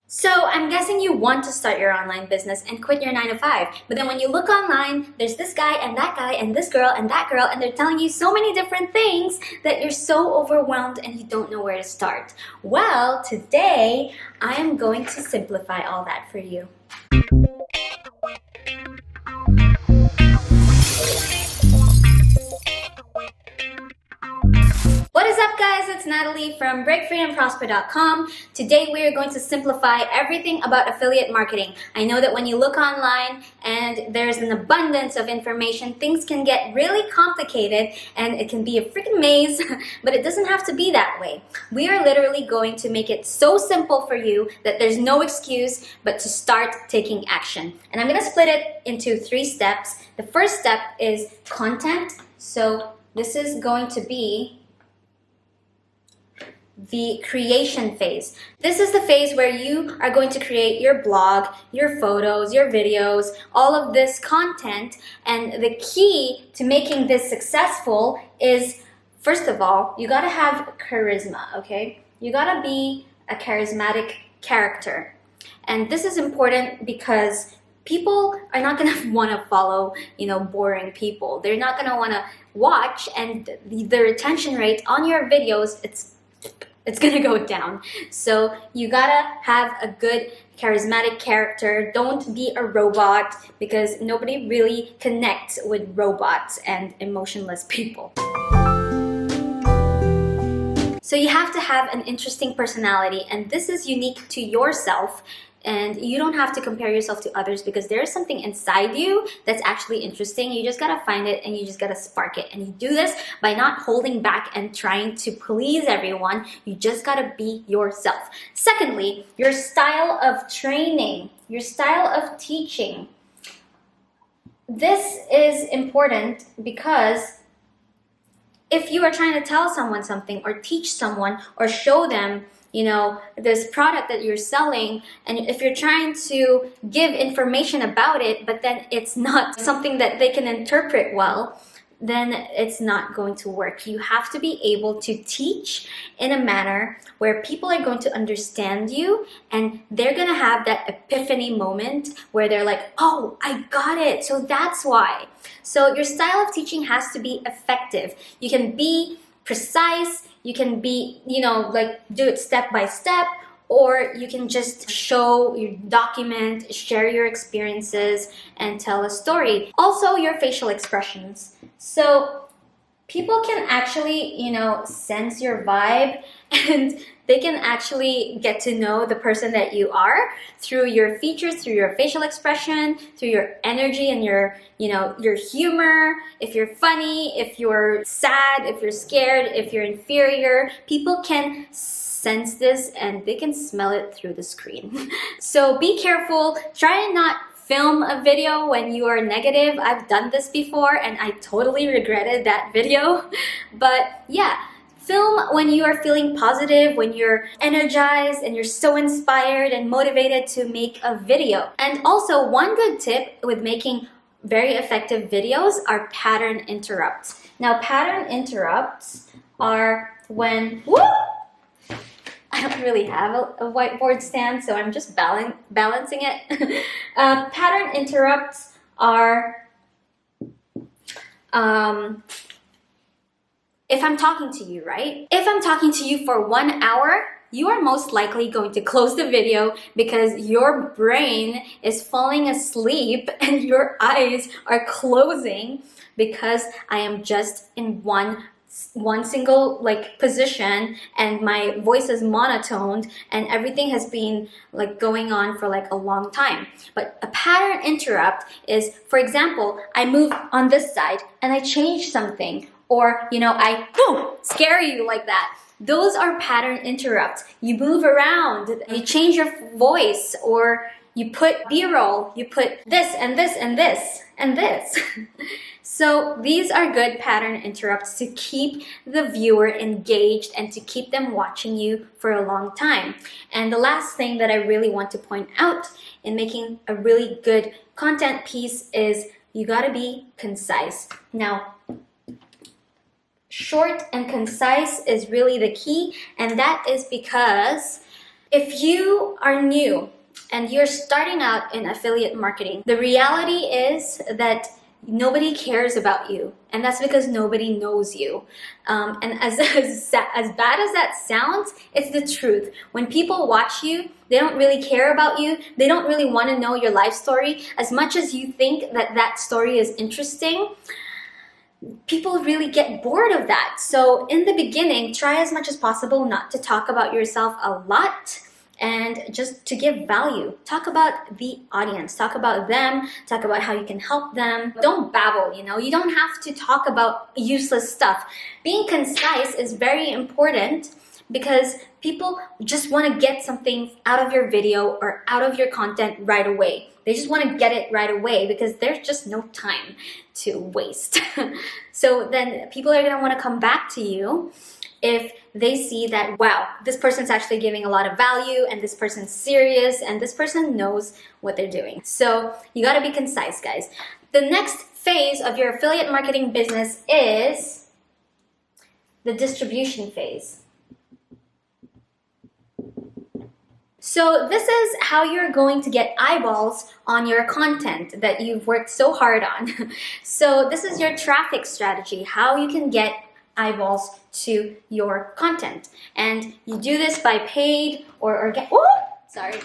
So I'm guessing you want to start your online business and quit your 9 to 5. But then when you look online, there's this guy and that guy and this girl and that girl, and they're telling you so many different things that you're so overwhelmed and you don't know where to start. Well, today I am going to simplify all that for you. What is up, guys? It's Natalie from BreakFreeandProsper.com. Today we are going to simplify everything about affiliate marketing. I know that when you look online and there's an abundance of information, things can get really complicated and it can be a freaking maze, but it doesn't have to be that way. We are literally going to make it so simple for you that there's no excuse but to start taking action. And I'm going to split it into 3 steps. The first step is content. So this is going to be the creation phase. This is the phase where you are going to create your blog, your photos, your videos, all of this content. And the key to making this successful is, first of all, you gotta have charisma, okay? You gotta be a charismatic character. And this is important because people are not gonna wanna follow, boring people. They're not gonna wanna watch, and the retention rate on your videos, it's gonna go down. So you gotta have a good charismatic character. Don't be a robot, because nobody really connects with robots and emotionless people. So you have to have an interesting personality, and this is unique to yourself. And you don't have to compare yourself to others, because there is something inside you that's actually interesting. You just gotta find it and you just gotta spark it. And you do this by not holding back and trying to please everyone. You just gotta be yourself. Secondly, your style of training, your style of teaching. This is important because if you are trying to tell someone something or teach someone or show them this product that you're selling, and if you're trying to give information about it, but then it's not something that they can interpret well, then it's not going to work. You have to be able to teach in a manner where people are going to understand you, and they're going to have that epiphany moment where they're like, oh, I got it. So that's why. So your style of teaching has to be effective. You can be precise, you can be, do it step by step, or you can just show, you document, share your experiences, and tell a story. Also, your facial expressions. So people can actually, sense your vibe, and they can actually get to know the person that you are through your features, through your facial expression, through your energy and your humor. If you're funny, if you're sad, if you're scared, if you're inferior, people can sense this and they can smell it through the screen. So be careful. Try and not film a video when you are negative. I've done this before and I totally regretted that video. But yeah, film when you are feeling positive, when you're energized and you're so inspired and motivated to make a video. And also, one good tip with making very effective videos are pattern interrupts. Now, pattern interrupts are when, I don't really have a whiteboard stand, so I'm just balancing it. Pattern interrupts are if I'm talking to you, right? If I'm talking to you for 1 hour, you are most likely going to close the video because your brain is falling asleep and your eyes are closing because I am just in one single position, and my voice is monotoned and everything has been going on for a long time. But a pattern interrupt is, for example, I move on this side and I change something, or I scare you like that. Those are pattern interrupts. You move around, you change your voice, or you put B-roll, you put this and this and this and this. So these are good pattern interrupts to keep the viewer engaged and to keep them watching you for a long time. And the last thing that I really want to point out in making a really good content piece is you gotta be concise. Now, short and concise is really the key, and that is because If you are new and you're starting out in affiliate marketing, the reality is that nobody cares about you, and that's because nobody knows you. And as bad as that sounds, it's the truth. When people watch you, they don't really care about you. They don't really want to know your life story as much as you think that that story is interesting. People really get bored of that. So in the beginning, try as much as possible not to talk about yourself a lot, and just to give value. Talk about the audience, talk about them, talk about how you can help them. Don't babble, you don't have to talk about useless stuff. Being concise is very important because people just want to get something out of your video or out of your content right away. They just want to get it right away because there's just no time to waste. So then people are going to want to come back to you if they see that, wow, this person's actually giving a lot of value, and this person's serious, and this person knows what they're doing. So you got to be concise, guys. The next phase of your affiliate marketing business is the distribution phase. So this is how you're going to get eyeballs on your content that you've worked so hard on. So this is your traffic strategy, how you can get eyeballs to your content. And you do this by paid or organic. Sorry.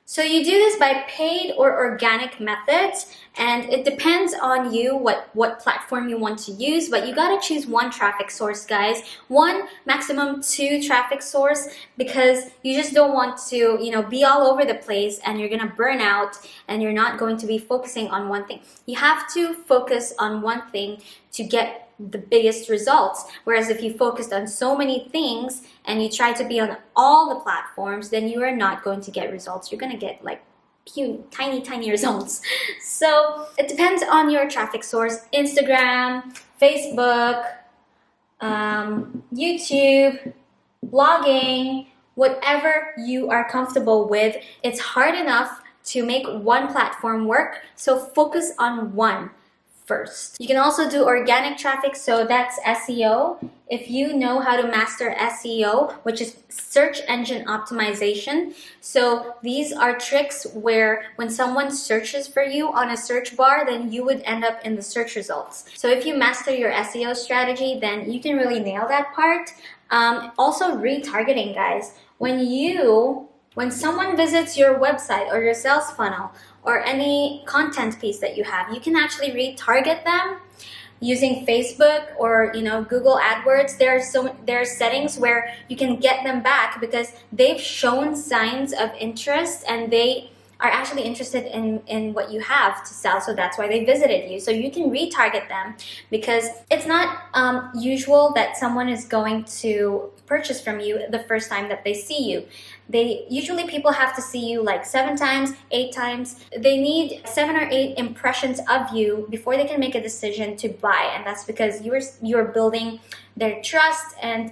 So you do this by paid or organic methods, and it depends on you what platform you want to use, but you gotta choose one traffic source, guys. One, maximum two traffic source, because you just don't want to, be all over the place and you're gonna burn out and you're not going to be focusing on one thing. You have to focus on one thing to get the biggest results. Whereas if you focused on so many things and you try to be on all the platforms, then you are not going to get results. You're going to get like tiny results. So it depends on your traffic source. Instagram, Facebook, YouTube, blogging, whatever you are comfortable with. It's hard enough to make one platform work, so focus on one first. You can also do organic traffic, so that's SEO. If you know how to master SEO, which is search engine optimization. So these are tricks where when someone searches for you on a search bar, then you would end up in the search results. So if you master your SEO strategy, then you can really nail that part. Also retargeting, guys. When someone visits your website or your sales funnel or any content piece that you have, you can actually retarget them using Facebook or Google AdWords. There are settings where you can get them back because they've shown signs of interest and they are actually interested in what you have to sell, so that's why they visited you. So you can retarget them because it's not usual that someone is going to purchase from you the first time that they see you. Usually people have to see you like 7 times, 8 times. They need 7 or 8 impressions of you before they can make a decision to buy, and that's because you're building their trust and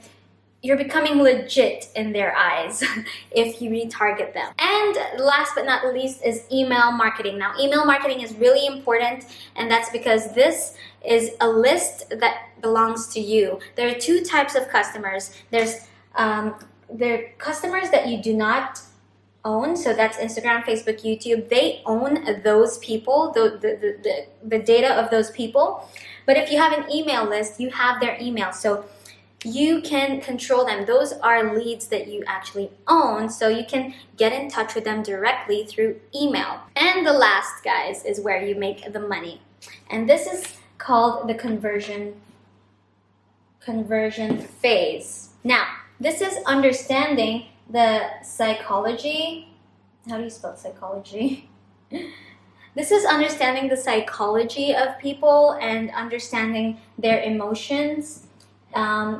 you're becoming legit in their eyes if you retarget them. And last but not least is email marketing. Now, email marketing is really important, and that's because this is a list that belongs to you. There are 2 types of customers. There are customers that you do not own, so that's Instagram, Facebook, YouTube. They own those people, the data of those people. But if you have an email list, you have their email, so you can control them. Those are leads that you actually own, so you can get in touch with them directly through email. And the last, guys, is where you make the money, and this is called the conversion phase. Now, this is understanding the psychology. How do you spell psychology? This is understanding the psychology of people and understanding their emotions.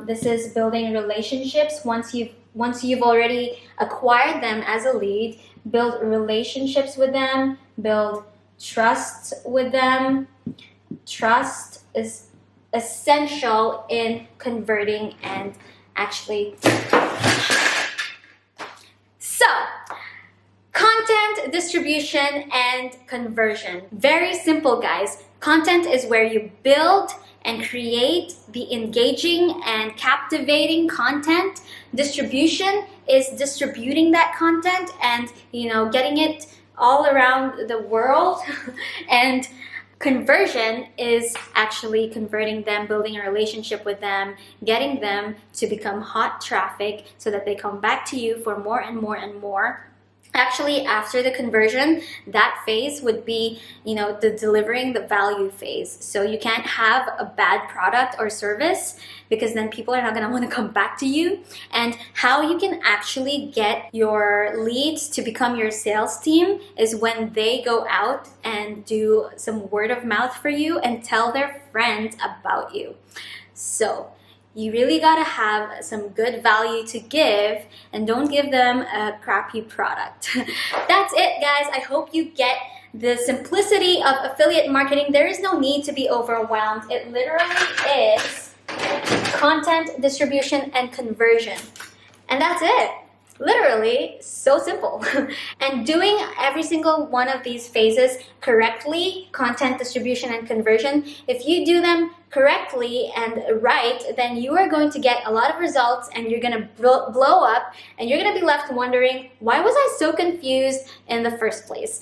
This is building relationships. Once you've already acquired them as a lead, build relationships with them, build trust with them. Trust is essential in converting and actually. So, content, distribution, and conversion. Very simple, guys. Content is where you build and create the engaging and captivating content. Distribution is distributing that content and, getting it all around the world. And conversion is actually converting them, building a relationship with them, getting them to become hot traffic so that they come back to you for more and more and more. Actually, after the conversion, that phase would be, the delivering the value phase. So you can't have a bad product or service, because then people are not going to want to come back to you. And how you can actually get your leads to become your sales team is when they go out and do some word of mouth for you and tell their friends about you. So you really gotta have some good value to give, and don't give them a crappy product. That's it, guys. I hope you get the simplicity of affiliate marketing. There is no need to be overwhelmed. It literally is content, distribution, and conversion. And that's it. Literally, so simple. And doing every single one of these phases correctly, content, distribution, and conversion, if you do them correctly and right, then you are going to get a lot of results, and you're going to blow up, and you're going to be left wondering, why was I so confused in the first place?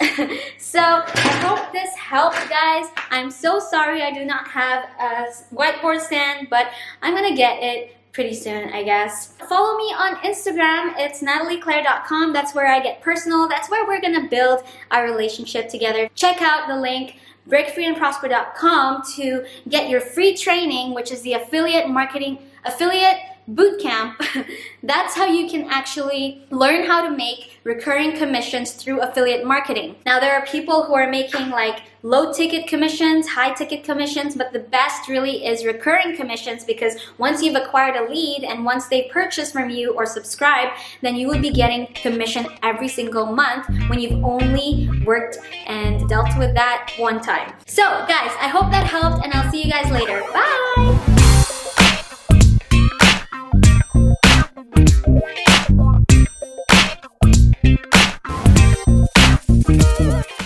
So I hope this helped, guys. I'm so sorry I do not have a whiteboard stand, but I'm going to get it pretty soon, I guess. Follow me on Instagram. It's natalieclaire.com. That's where I get personal. That's where we're gonna build our relationship together. Check out the link, breakfreeandprosper.com, to get your free training, which is the affiliate bootcamp. That's how you can actually learn how to make recurring commissions through affiliate marketing. Now, there are people who are making like low ticket commissions, high ticket commissions, but the best really is recurring commissions, because once you've acquired a lead and once they purchase from you or subscribe, then you would be getting commission every single month when you've only worked and dealt with that one time. So guys, I hope that helped, and I'll see you guys later. Bye!